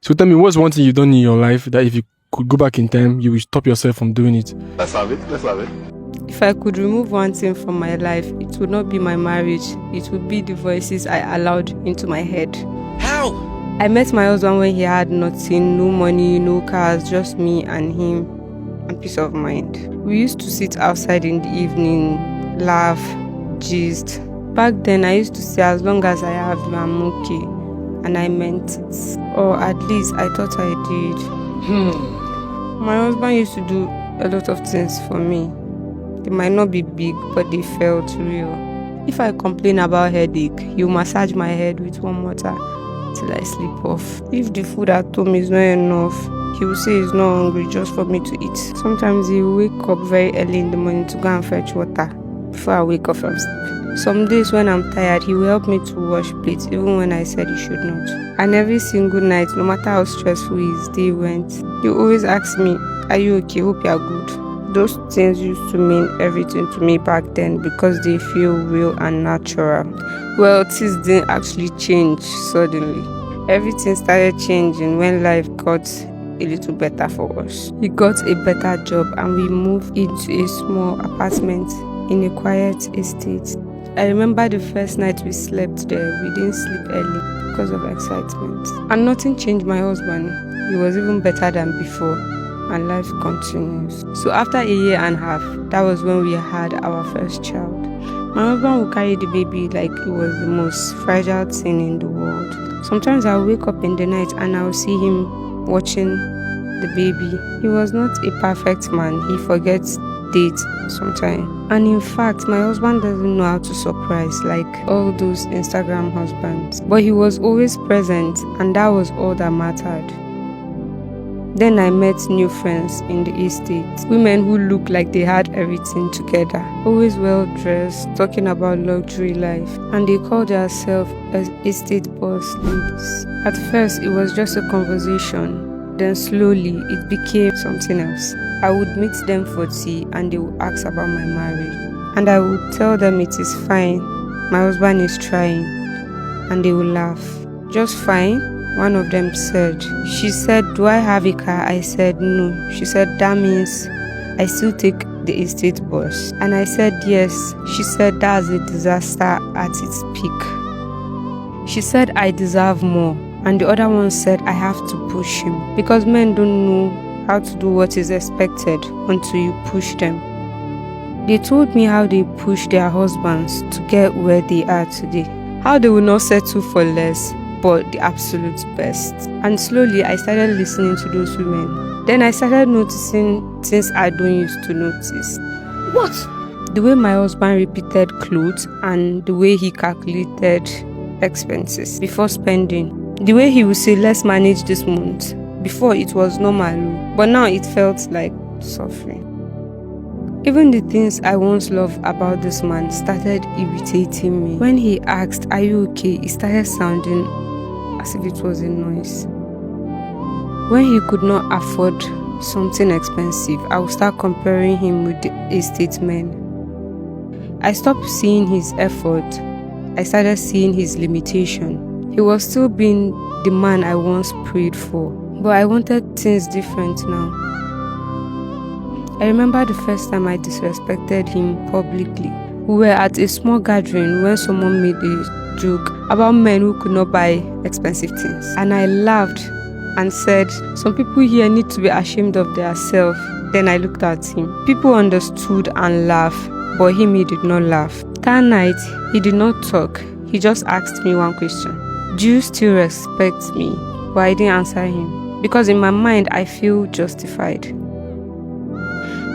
So tell me, what's one thing you've done in your life that if you could go back in time, you would stop yourself from doing it? Let's have it. Let's have it. If I could remove one thing from my life, it would not be my marriage. It would be the voices I allowed into my head. How? I met my husband when he had nothing, no money, no cars, just me and him, and peace of mind. We used to sit outside in the evening, laugh, gist. Back then, I used to say, as long as I have you, I'm okay. And I meant it. Or at least I thought I did. My husband used to do a lot of things for me. They might not be big, but they felt real. If I complain about headache, he'll massage my head with warm water till I sleep off. If the food at home is not enough, he will say he's not hungry just for me to eat. Sometimes he will wake up very early in the morning to go and fetch water before I wake up from sleep. Some days when I'm tired, he will help me to wash plates even when I said he should not. And every single night, no matter how stressful his day went, he always asks me, "Are you okay? Hope you are good." Those things used to mean everything to me back then because they feel real and natural. Well, things didn't actually change suddenly. Everything started changing when life got a little better for us. We got a better job and we moved into a small apartment in a quiet estate. I remember the first night we slept there. We didn't sleep early because of excitement. And nothing changed my husband. He was even better than before. And life continues. So after a year and a half, that was when we had our first child. My husband would carry the baby like it was the most fragile thing in the world. Sometimes I'll wake up in the night and I'll see him watching the baby. He was not a perfect man. He forgets dates sometimes. And in fact, my husband doesn't know how to surprise like all those Instagram husbands. But he was always present and that was all that mattered. Then I met new friends in the estate, women who looked like they had everything together, always well dressed, talking about luxury life, and they called themselves estate boss ladies. At first, it was just a conversation, then slowly it became something else. I would meet them for tea and they would ask about my marriage, and I would tell them it is fine, my husband is trying, and they would laugh. Just fine? One of them said. She said, "Do I have a car?" I said, "No." She said, "That means I still take the estate bus." And I said, "Yes." She said, "That's a disaster at its peak." She said, "I deserve more." And the other one said, "I have to push him." Because men don't know how to do what is expected until you push them. They told me how they push their husbands to get where they are today. How they will not settle for less, but the absolute best. And slowly I started listening to those women. Then I started noticing things I don't used to notice. What? The way my husband repeated clothes and the way he calculated expenses before spending. The way he would say, "Let's manage this month." Before it was normal, but now it felt like suffering. Even the things I once loved about this man started irritating me. When he asked, "Are you okay?" it started sounding as if it was a noise. When he could not afford something expensive, I would start comparing him with the estate men. I stopped seeing his effort. I started seeing his limitation. He was still being the man I once prayed for, but I wanted things different now. I remember the first time I disrespected him publicly. We were at a small gathering when someone made a joke about men who could not buy expensive things. And I laughed and said, "Some people here need to be ashamed of themselves." Then I looked at him. People understood and laughed, but he did not laugh. That night, he did not talk. He just asked me one question. "Do you still respect me?" But I didn't answer him because in my mind, I feel justified.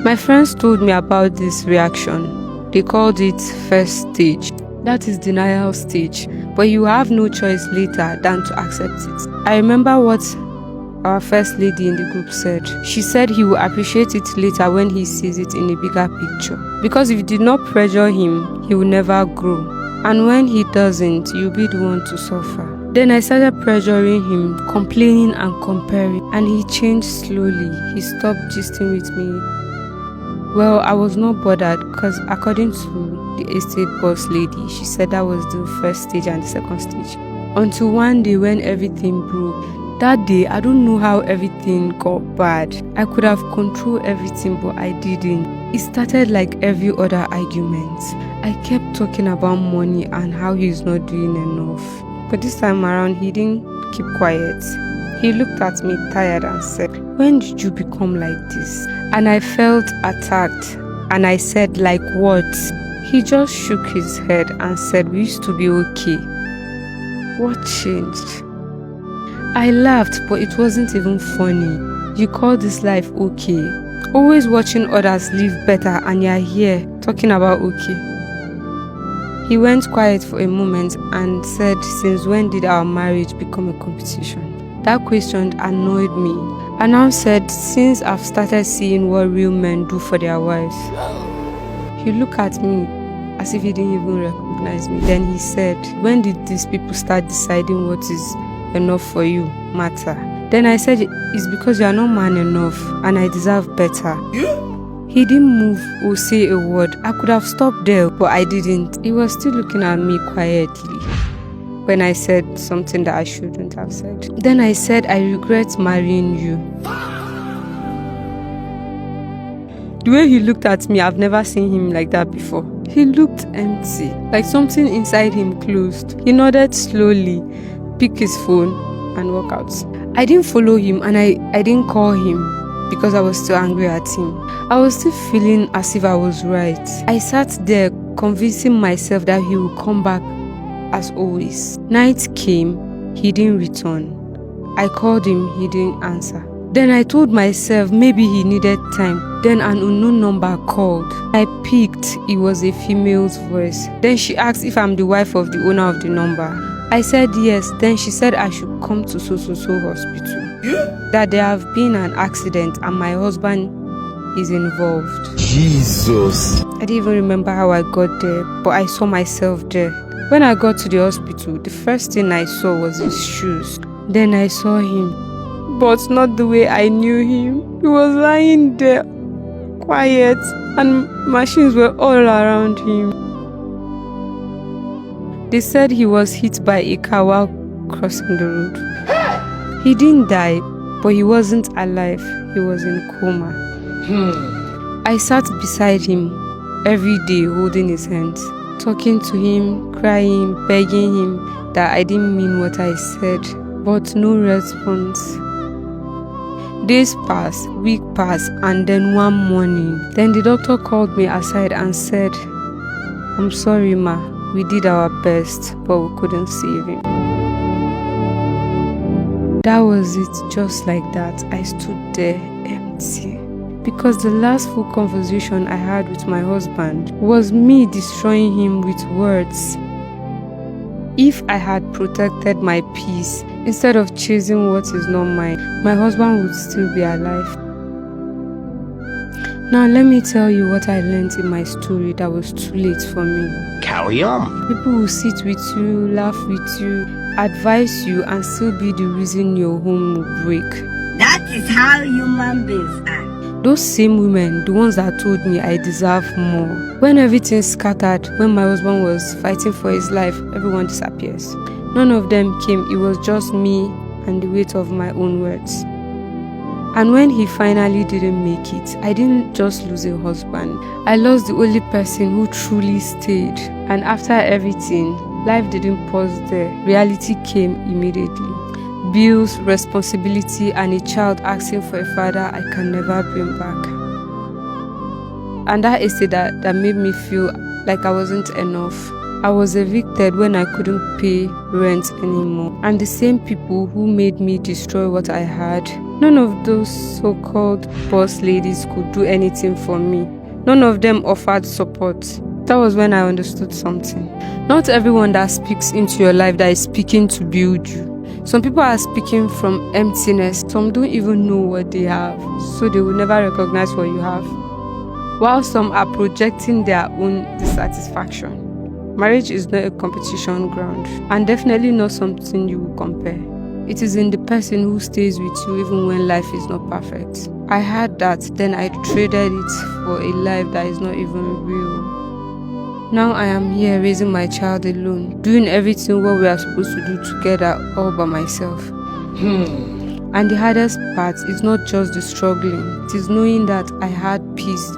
My friends told me about this reaction. They called it first stage. That is denial stage, but you have no choice later than to accept it. I remember what our first lady in the group said. She said he will appreciate it later when he sees it in a bigger picture. Because if you did not pressure him, he will never grow. And when he doesn't, you'll be the one to suffer. Then I started pressuring him, complaining and comparing, and he changed slowly. He stopped gisting with me. Well, I was not bothered because according to the estate boss lady, she said that was the first stage and the second stage. Until one day when everything broke, That day, I don't know how everything got bad. I could have controlled everything, but I didn't. It started like every other argument. I kept talking about money and how he's not doing enough. But this time around, he didn't keep quiet. He looked at me tired and said, "When did you become like this?" And I felt attacked. And I said, "Like what?" He just shook his head and said, "We used to be okay." What changed? I laughed, but it wasn't even funny. You call this life okay? Always watching others live better, and you're here talking about okay. He went quiet for a moment and said, "Since when did our marriage become a competition?" That question annoyed me. I now said, "Since I've started seeing what real men do for their wives." He looked at me as if he didn't even recognize me. Then he said, "When did these people start deciding what is enough for you matter?" Then I said, "It's because you are not man enough and I deserve better." He didn't move or say a word. I could have stopped there, but I didn't. He was still looking at me quietly when I said something that I shouldn't have said. Then I said, "I regret marrying you." The way he looked at me, I've never seen him like that before. He looked empty, like something inside him closed. He nodded slowly, picked his phone, and walked out. I didn't follow him and I didn't call him because I was still angry at him. I was still feeling as if I was right. I sat there convincing myself that he would come back as always. Night came, he didn't return. I called him, he didn't answer. Then I told myself maybe he needed time. Then an unknown number called. I picked, it was a female's voice. Then she asked if I'm the wife of the owner of the number. I said yes. Then she said I should come to so hospital. That there have been an accident and my husband is involved. Jesus. I didn't even remember how I got there, but I saw myself there. When I got to the hospital, the first thing I saw was his shoes. Then I saw him, but not the way I knew him. He was lying there, quiet, and machines were all around him. They said he was hit by a car while crossing the road. He didn't die, but he wasn't alive. He was in coma. I sat beside him every day holding his hands, talking to him, crying, begging him that I didn't mean what I said, but no response. Days passed, weeks passed, and then one morning, then the doctor called me aside and said, "I'm sorry, ma, we did our best, but we couldn't save him." That was it, just like that. I stood there empty. Because the last full conversation I had with my husband was me destroying him with words. If I had protected my peace instead of chasing what is not mine, my husband would still be alive. Now let me tell you what I learned in my story that was too late for me. Carry on. People will sit with you, laugh with you, advise you, and still be the reason your home will break. That is how human beings are. Those same women, the ones that told me I deserve more. When everything scattered, when my husband was fighting for his life, everyone disappears. None of them came, it was just me and the weight of my own words. And when he finally didn't make it, I didn't just lose a husband. I lost the only person who truly stayed. And after everything, life didn't pause there. Reality came immediately. Bills, responsibility, and a child asking for a father I can never bring back. And that is it that made me feel like I wasn't enough. I was evicted when I couldn't pay rent anymore. And the same people who made me destroy what I had, none of those so-called boss ladies could do anything for me. None of them offered support. That was when I understood something. Not everyone that speaks into your life that is speaking to build you. Some people are speaking from emptiness. Some don't even know what they have, so they will never recognize what you have. While some are projecting their own dissatisfaction. Marriage is not a competition ground, and definitely not something you will compare. It is in the person who stays with you even when life is not perfect. I had that, then I traded it for a life that is not even real. Now I am here raising my child alone, doing everything what we are supposed to do together all by myself. And the hardest part is not just the struggling, it is knowing that I had peace,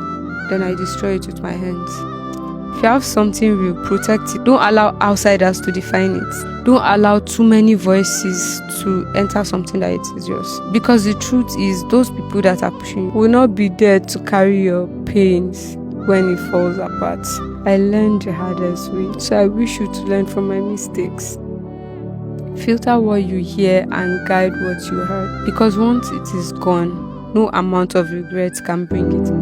then I destroy it with my hands. If you have something real, protect it. Don't allow outsiders to define it. Don't allow too many voices to enter something that it is yours. Because the truth is, those people that are pushing you will not be there to carry your pains when it falls apart. I learned the hardest way, so I wish you to learn from my mistakes. Filter what you hear and guide what you heard. Because once it is gone, no amount of regret can bring it back.